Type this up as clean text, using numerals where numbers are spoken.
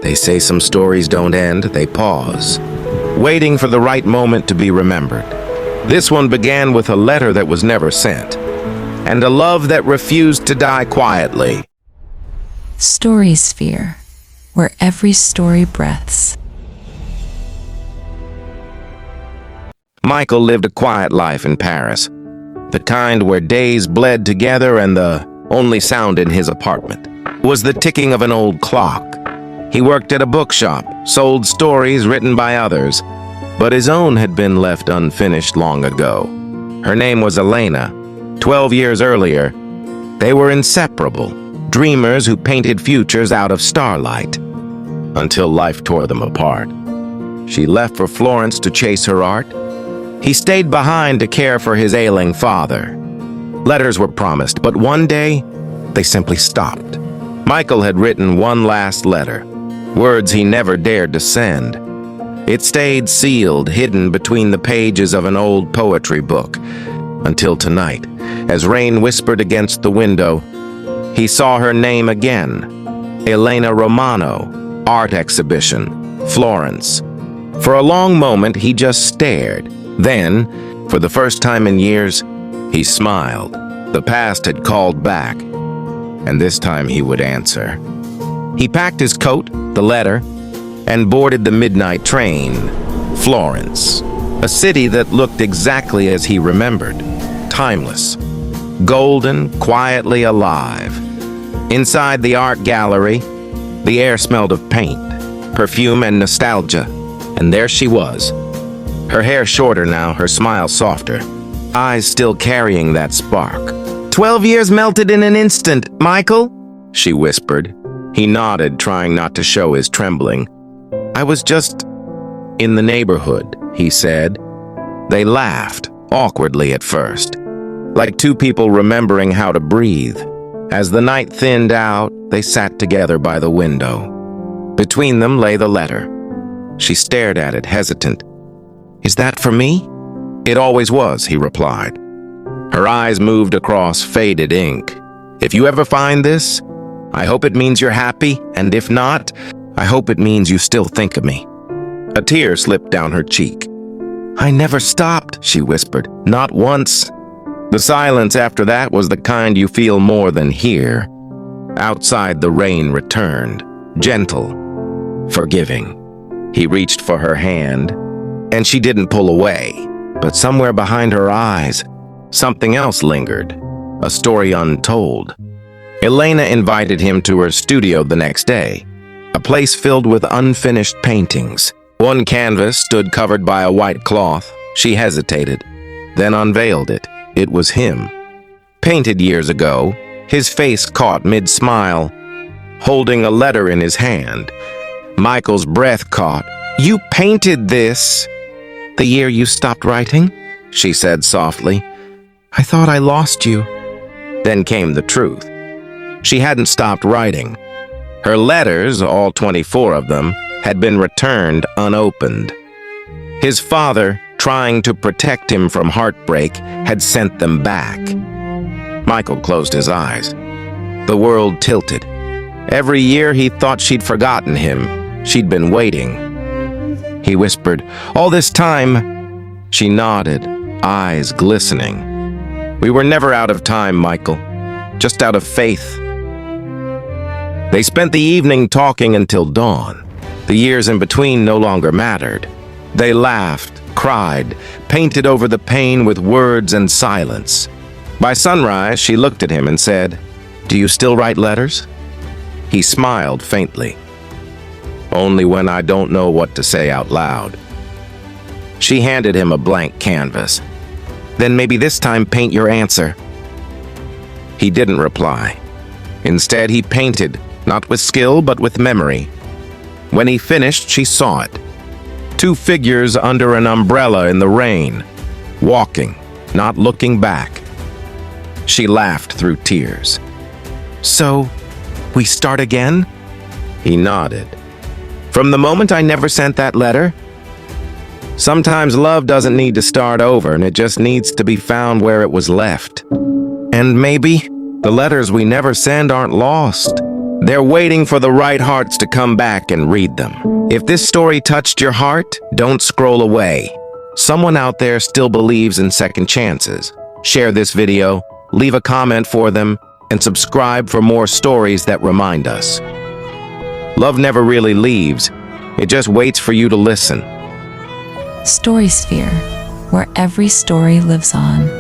They say some stories don't end, they pause, waiting for the right moment to be remembered. This one began with a letter that was never sent, and a love that refused to die quietly. Story sphere, where every story breathes. Michael lived a quiet life in Paris, the kind where days bled together and the only sound in his apartment was the ticking of an old clock. He worked at a bookshop, sold stories written by others, but his own had been left unfinished long ago. Her name was Elena. 12 years earlier, they were inseparable, dreamers who painted futures out of starlight, until life tore them apart. She left for Florence to chase her art. He stayed behind to care for his ailing father. Letters were promised, but one day, they simply stopped. Michael had written one last letter, words he never dared to send. It stayed sealed, hidden between the pages of an old poetry book, until tonight, as rain whispered against the window, he saw her name again. Elena Romano, art exhibition, Florence. For a long moment, he just stared. Then, for the first time in years, he smiled. The past had called back, and this time he would answer. He packed his coat, the letter, and boarded the midnight train. Florence, a city that looked exactly as he remembered, timeless, golden, quietly alive. Inside the art gallery, the air smelled of paint, perfume, and nostalgia, and there she was. Her hair shorter now, her smile softer, eyes still carrying that spark. 12 years melted in an instant, Michael, she whispered. He nodded, trying not to show his trembling. I was just in the neighborhood, he said. They laughed, awkwardly at first, like two people remembering how to breathe. As the night thinned out, they sat together by the window. Between them lay the letter. She stared at it, hesitant. Is that for me? It always was, he replied. Her eyes moved across faded ink. If you ever find this, I hope it means you're happy, and if not, I hope it means you still think of me. A tear slipped down her cheek. I never stopped, she whispered. Not once. The silence after that was the kind you feel more than hear. Outside, the rain returned, gentle, forgiving. He reached for her hand, and she didn't pull away. But somewhere behind her eyes, something else lingered, a story untold. Elena invited him to her studio the next day, a place filled with unfinished paintings. One canvas stood covered by a white cloth. She hesitated, then unveiled it. It was him. Painted years ago, his face caught mid-smile, holding a letter in his hand. Michael's breath caught. You painted this the year you stopped writing? She said softly. I thought I lost you. Then came the truth. She hadn't stopped writing. Her letters, all 24 of them, had been returned unopened. His father, trying to protect him from heartbreak, had sent them back. Michael closed his eyes. The world tilted. Every year he thought she'd forgotten him. She'd been waiting. He whispered, all this time. She nodded, eyes glistening. We were never out of time, Michael. Just out of faith. They spent the evening talking until dawn. The years in between no longer mattered. They laughed, cried, painted over the pain with words and silence. By sunrise, she looked at him and said, Do you still write letters? He smiled faintly. Only when I don't know what to say out loud. She handed him a blank canvas. Then maybe this time paint your answer. He didn't reply. Instead, he painted, not with skill, but with memory. When he finished, she saw it. Two figures under an umbrella in the rain, walking, not looking back. She laughed through tears. So, we start again? He nodded. From the moment I never sent that letter? Sometimes love doesn't need to start over, and it just needs to be found where it was left. And maybe the letters we never send aren't lost. They're waiting for the right hearts to come back and read them. If this story touched your heart, don't scroll away. Someone out there still believes in second chances. Share this video, leave a comment for them, and subscribe for more stories that remind us. Love never really leaves. It just waits for you to listen. Story Sphere, where every story lives on.